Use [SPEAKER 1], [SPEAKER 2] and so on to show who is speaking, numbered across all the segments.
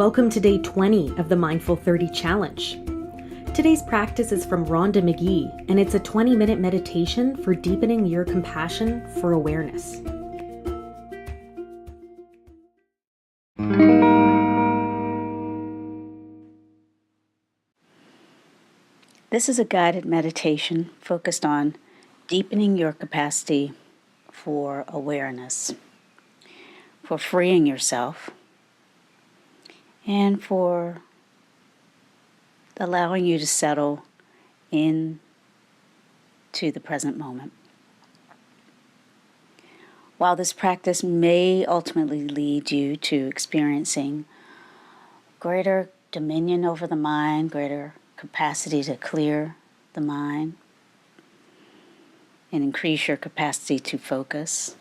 [SPEAKER 1] Welcome to day 20 of the Mindful30 challenge. Today's practice is from Rhonda Magee, and it's a 20-minute meditation for deepening your compassion for awareness.
[SPEAKER 2] This is a guided meditation focused on deepening your capacity for awareness, for freeing yourself, and for allowing you to settle in to the present moment. While this practice may ultimately lead you to experiencing greater dominion over the mind, greater capacity to clear the mind, and increase your capacity to focus,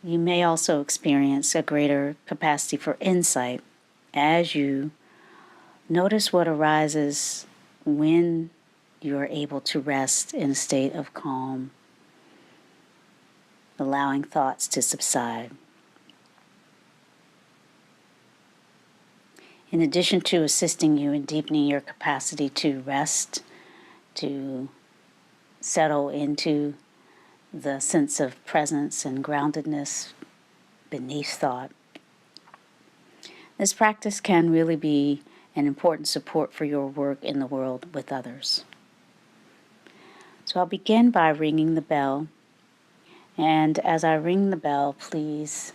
[SPEAKER 2] you may also experience a greater capacity for insight as you notice what arises when you are able to rest in a state of calm, allowing thoughts to subside. In addition to assisting you in deepening your capacity to rest, to settle into the sense of presence and groundedness beneath thought, this practice can really be an important support for your work in the world with others. So I'll begin by ringing the bell, and as I ring the bell, please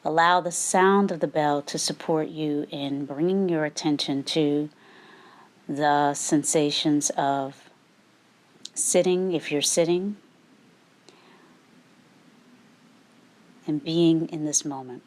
[SPEAKER 2] allow the sound of the bell to support you in bringing your attention to the sensations of sitting, if you're sitting, and being in this moment.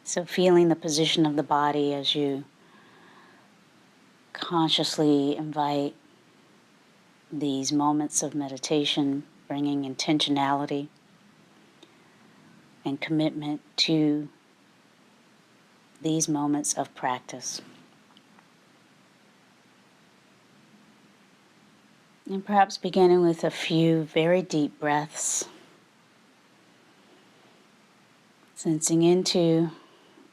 [SPEAKER 2] So feeling the position of the body as you consciously invite these moments of meditation, bringing intentionality and commitment to these moments of practice. And perhaps beginning with a few very deep breaths, sensing into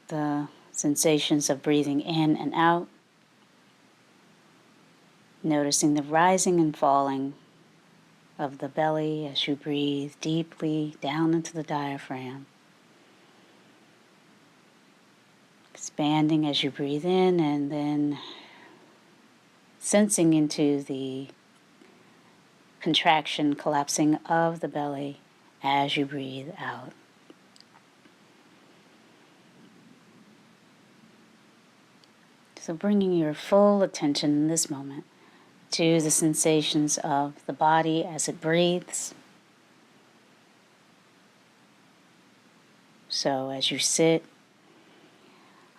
[SPEAKER 2] the sensations of breathing in and out, noticing the rising and falling of the belly as you breathe deeply down into the diaphragm, expanding as you breathe in, and then sensing into the contraction, collapsing of the belly as you breathe out. So bringing your full attention in this moment to the sensations of the body as it breathes. So as you sit,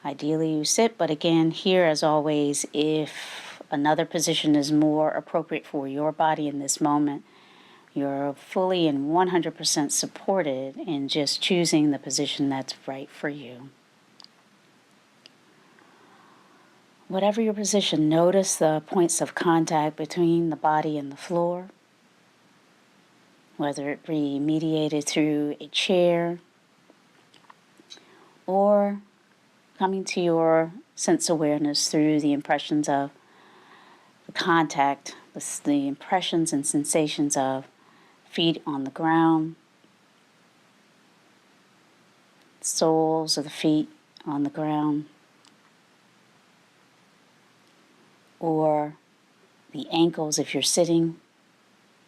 [SPEAKER 2] ideally you sit, but again, here as always, if another position is more appropriate for your body in this moment, you're fully and 100% supported in just choosing the position that's right for you. Whatever your position, notice the points of contact between the body and the floor, whether it be mediated through a chair or coming to your sense awareness through the impressions of the contact, the impressions and sensations of feet on the ground, soles of the feet on the ground, or the ankles if you're sitting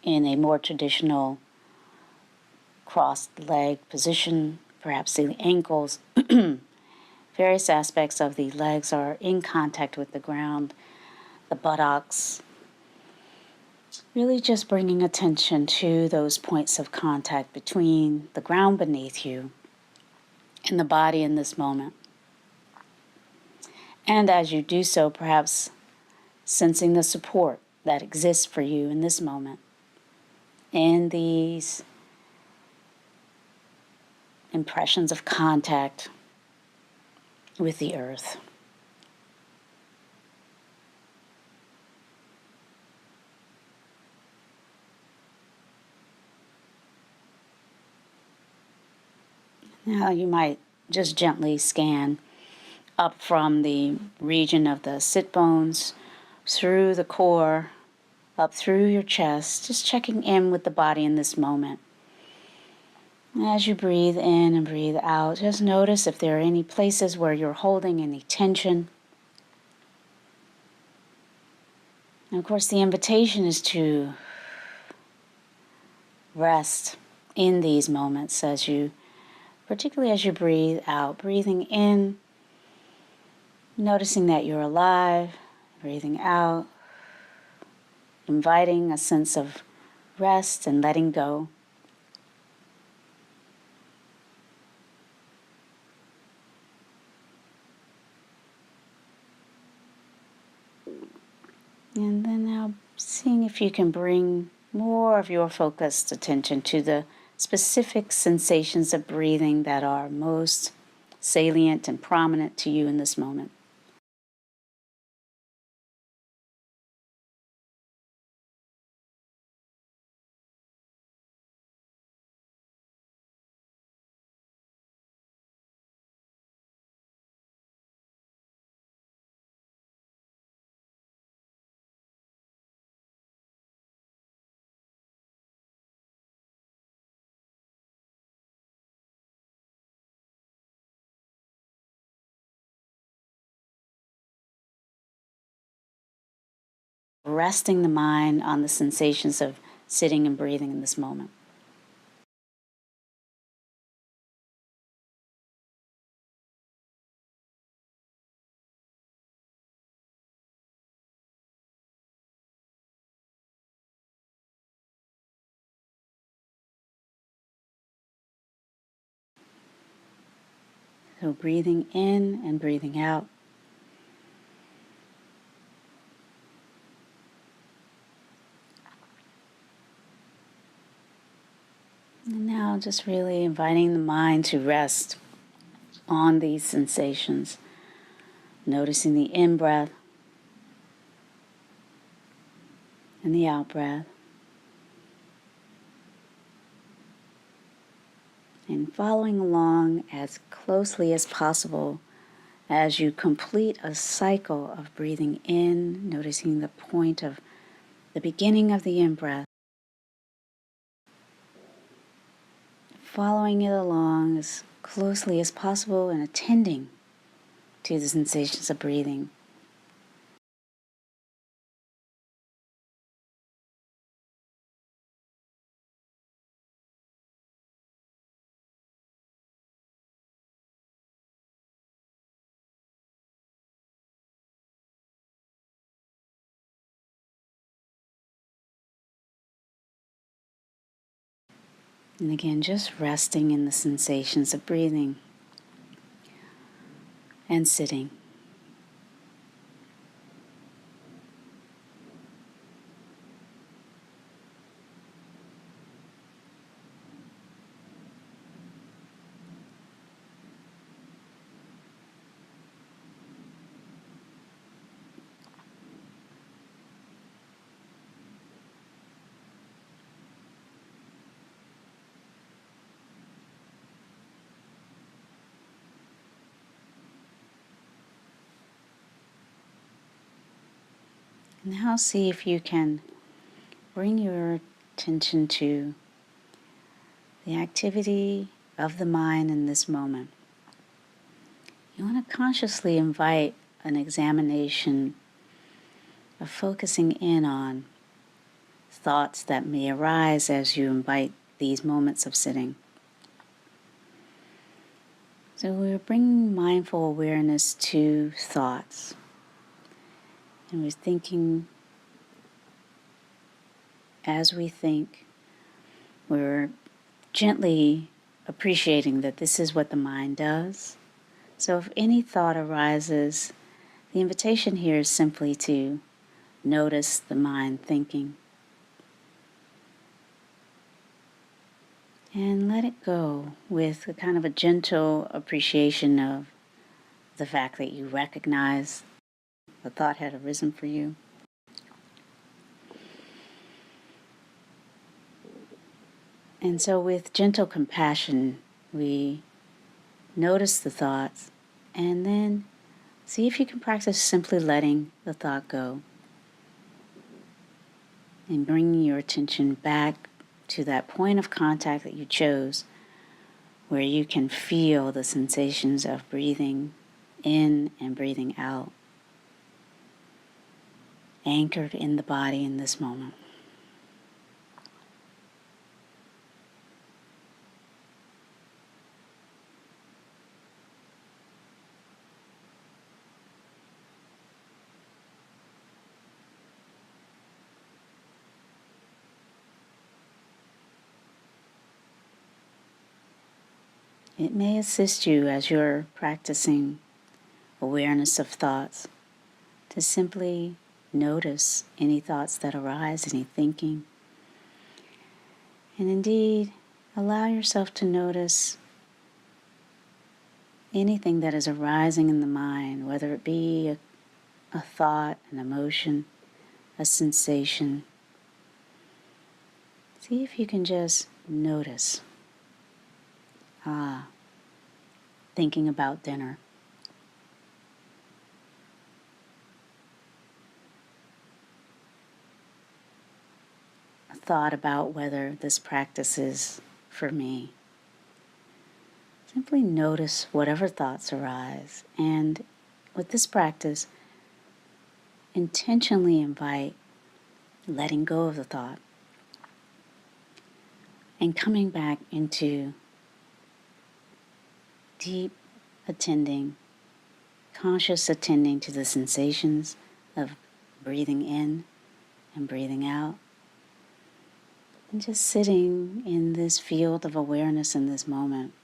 [SPEAKER 2] in a more traditional crossed leg position. Perhaps the ankles, various aspects of the legs are in contact with the ground, the buttocks. Really just bringing attention to those points of contact between the ground beneath you and the body in this moment. And as you do so, perhaps sensing the support that exists for you in this moment in these impressions of contact with the earth. Now you might just gently scan up from the region of the sit bones, through the core, up through your chest, just checking in with the body in this moment. As you breathe in and breathe out, just notice if there are any places where you're holding any tension. And of course, the invitation is to rest in these moments particularly as you breathe out, breathing in, noticing that you're alive, breathing out, inviting a sense of rest and letting go. And then now seeing if you can bring more of your focused attention to the specific sensations of breathing that are most salient and prominent to you in this moment. Resting the mind on the sensations of sitting and breathing in this moment. So breathing in and breathing out. And now just really inviting the mind to rest on these sensations. Noticing the in-breath and the out-breath. And following along as closely as possible as you complete a cycle of breathing in, noticing the point of the beginning of the in-breath, following it along as closely as possible and attending to the sensations of breathing. And again, just resting in the sensations of breathing and sitting. Now see if you can bring your attention to the activity of the mind in this moment. You want to consciously invite an examination of focusing in on thoughts that may arise as you invite these moments of sitting. So we're bringing mindful awareness to thoughts. And we're thinking, as we think, we're gently appreciating that this is what the mind does. So if any thought arises, the invitation here is simply to notice the mind thinking. And let it go with a kind of a gentle appreciation of the fact that you recognize the thought had arisen for you. And so with gentle compassion, we notice the thoughts and then see if you can practice simply letting the thought go and bringing your attention back to that point of contact that you chose where you can feel the sensations of breathing in and breathing out, anchored in the body in this moment. It may assist you as you're practicing awareness of thoughts to simply notice any thoughts that arise, any thinking, and indeed allow yourself to notice anything that is arising in the mind, whether it be a thought, an emotion, a sensation. See if you can just notice. Thinking about dinner. A thought about whether this practice is for me. Simply notice whatever thoughts arise, and with this practice, intentionally invite letting go of the thought and coming back into deep attending, conscious attending to the sensations of breathing in and breathing out, and just sitting in this field of awareness in this moment.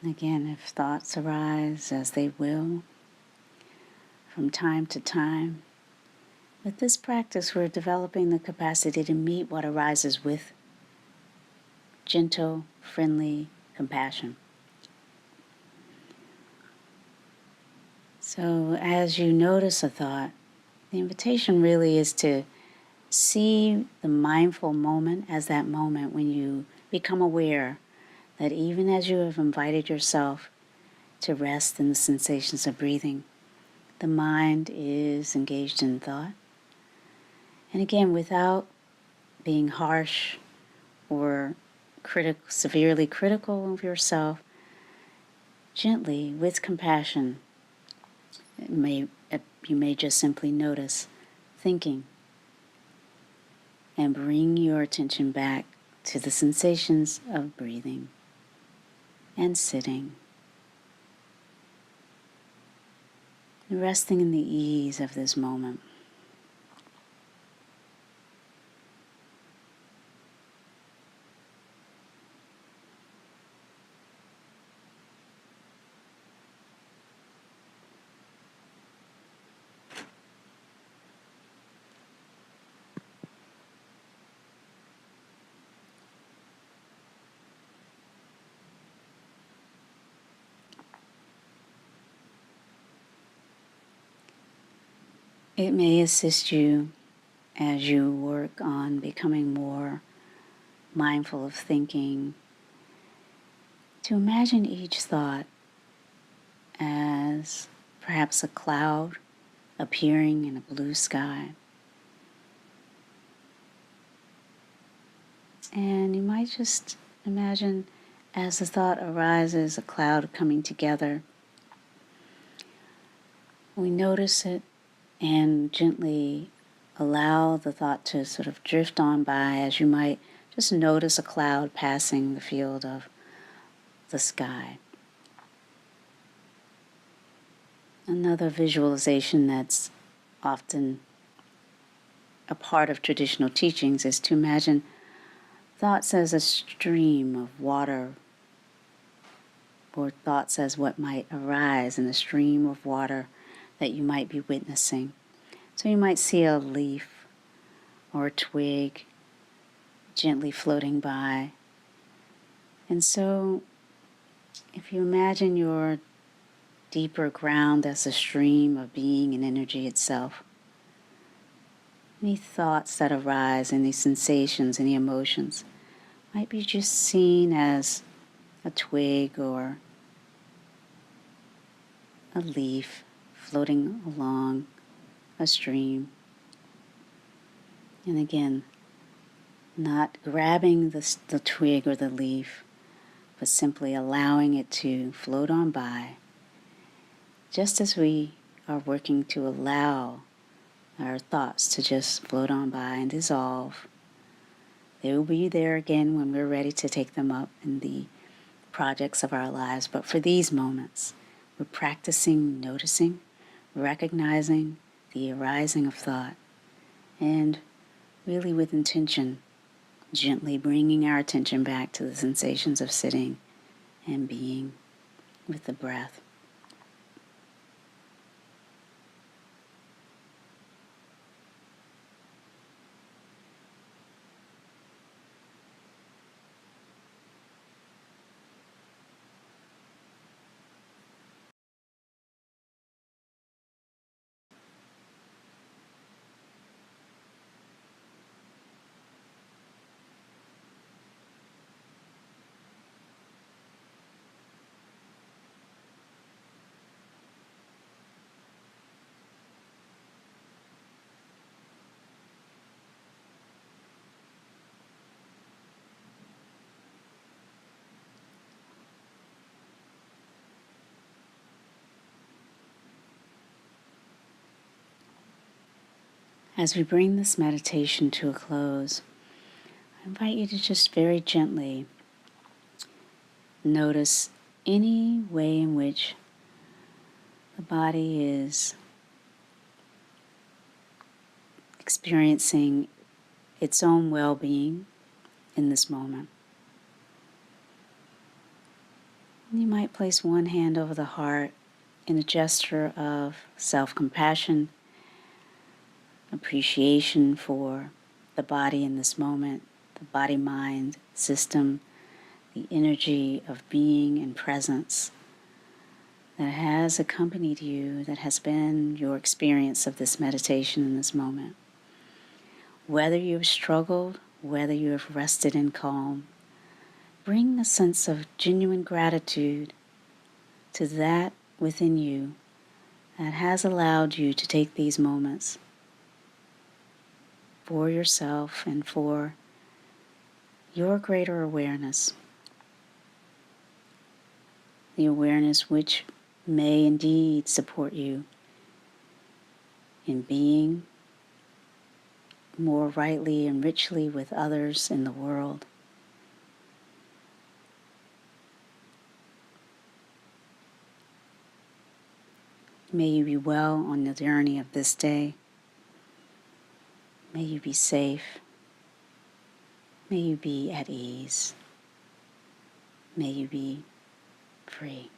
[SPEAKER 2] Again, if thoughts arise, as they will, from time to time, with this practice, we're developing the capacity to meet what arises with gentle, friendly compassion. So as you notice a thought, the invitation really is to see the mindful moment as that moment when you become aware that even as you have invited yourself to rest in the sensations of breathing, the mind is engaged in thought. And again, without being harsh or severely critical of yourself, gently, with compassion, you may just simply notice thinking and bring your attention back to the sensations of breathing and sitting, resting in the ease of this moment. It may assist you as you work on becoming more mindful of thinking to imagine each thought as perhaps a cloud appearing in a blue sky. And you might just imagine, as the thought arises, a cloud coming together. We notice it and gently allow the thought to sort of drift on by, as you might just notice a cloud passing the field of the sky. Another visualization that's often a part of traditional teachings is to imagine thoughts as a stream of water, or thoughts as what might arise in a stream of water that you might be witnessing. So you might see a leaf or a twig gently floating by. And so if you imagine your deeper ground as a stream of being and energy itself, any thoughts that arise, any sensations, any emotions might be just seen as a twig or a leaf floating along a stream. And again, not grabbing the twig or the leaf, but simply allowing it to float on by, just as we are working to allow our thoughts to just float on by and dissolve. They will be there again when we're ready to take them up in the projects of our lives. But for these moments, we're practicing noticing, recognizing the arising of thought, and really with intention, gently bringing our attention back to the sensations of sitting and being with the breath. As we bring this meditation to a close, I invite you to just very gently notice any way in which the body is experiencing its own well-being in this moment. And you might place one hand over the heart in a gesture of self-compassion, appreciation for the body in this moment, the body-mind system, the energy of being and presence that has accompanied you, that has been your experience of this meditation in this moment. Whether you have struggled, whether you have rested in calm, bring a sense of genuine gratitude to that within you that has allowed you to take these moments for yourself and for your greater awareness. The awareness which may indeed support you in being more rightly and richly with others in the world. May you be well on the journey of this day. May you be safe. May you be at ease. May you be free.